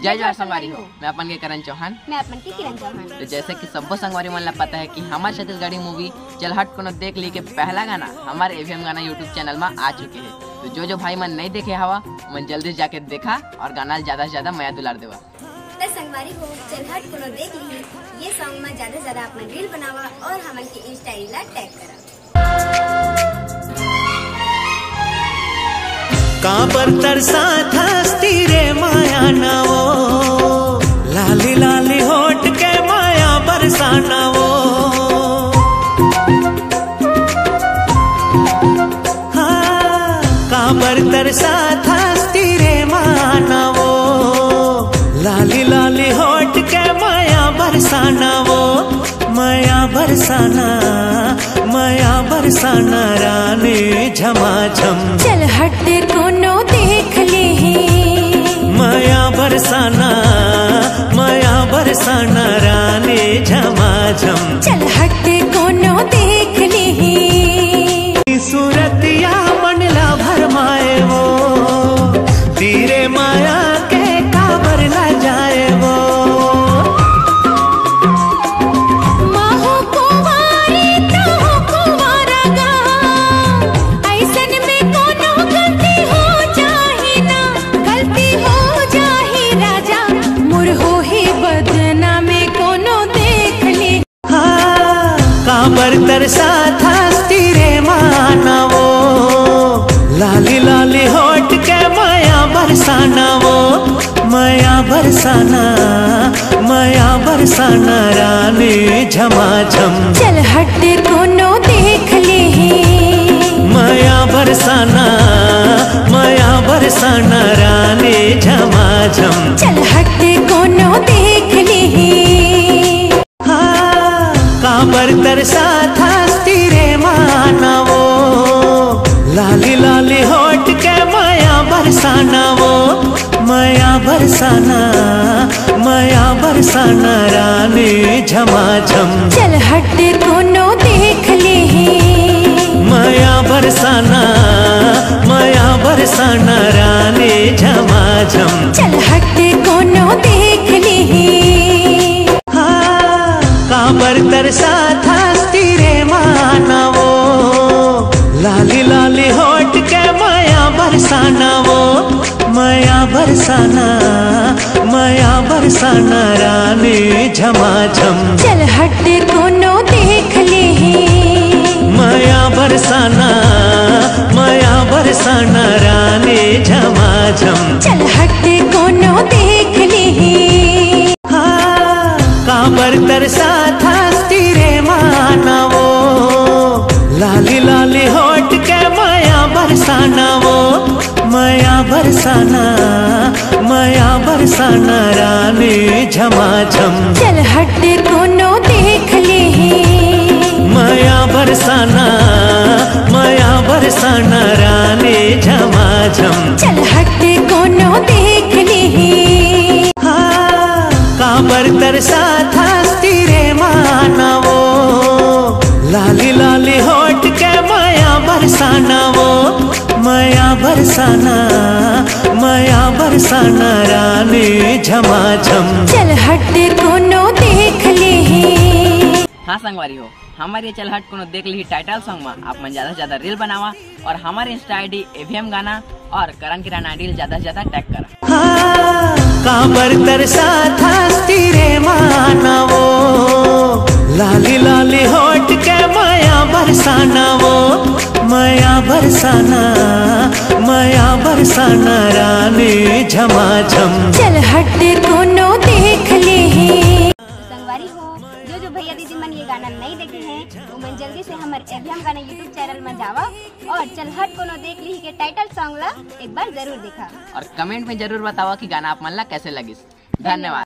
जय जवाहर संगवारी हो। मैं अपन के करण चौहान। मैं अपन की किरण चौहान। तो जैसे कि सबको संगवारी मन ला पता है कि हमारे छत्तीसगढ़ी मूवी चल हट कोनो देख ली के पहला गाना हमारे एवीएम गाना यूट्यूब चैनल में आ चुके हैं। तो जो भाई मन नहीं देखे हवा मन जल्दी जाके देखा और गाना ज्यादा से ज्यादा माया दुलार देवा। तो संगवारी हो चल हट कोनो देख ली ये सॉन्ग में ज्यादा से ज्यादा अपना रील बनावा और हमन के इंस्टा रील टैग करा। काबर तरसा थस्ती रे माया नवो लाली लाली होठ के माया बरसाना वो हाँ काबर तरसा थस्ती रे माया नवो लाली लाली होठ के माया बरसाना वो माया बरसाना रानी झमाझम चल हट कोनो देख ले माया बरसाना रानी झमाझम चल हट कोनो देख ले सूरतिया मनला भरमाए वो तीरे माया के काबर न जाए वो काबर तरसा थस्ती रे माना वो लाली लाली होठ के माया बरसाना रानी झमाझम चल हट कोनो देख ले माया बरसाना रानी झमाझम चल हट कोनो देख ले काबर तरसा थस्ती रे माना वो लाली लाली होठ के माया बरसाना रानी झमाझम चल हट कोनो देख ले माया बरसाना रानी झमाझम चल हट कोनो देख ले काबर तरसा थस्ती रे माना वो लाली लाली होठ के माया बरसाना रानी झमाझम चल हट कोनो देख ले माया बरसाना रानी झमाझम चल हट कोनो देख ले काबर तरसा थस्ती रे माना वो लाली लाली होठ के माया बरसाना रानी झमाझम चल हट कोनो देख ले माया बरसाना रानी झमाझम चल हट कोनो देख ले काबर तरसा थस्ती रे माना वो लाली लाली होठ के माया बरसाना रानी झमाझम चल हट कोनो देख ले हाँ संगवारी हो हमारे चल हट कोनो देख ली टाइटल सॉन्ग में आप मन ज्यादा से ज्यादा रील बनावा और हमारे इंस्टा आईडी एवीएम गाना और करण किराना आईडी ज्यादा से ज्यादा टैग करा। काबर तरसा थस्ती रे माना वो लाली लाली होठ के माया बरसाना रानी झमाझम चल हट कोनो देख ले संगवारी हो जो भैया दीदी मन ये गाना नहीं देखे हैं वो मन जल्दी से हमारे एवीएम गाना यूट्यूब चैनल में जावा और चल हट कोनो देख ली के टाइटल सॉन्ग ला एक बार जरूर देखा और कमेंट में जरूर बतावा कि गाना आप मन ला कैसे लगी। धन्यवाद।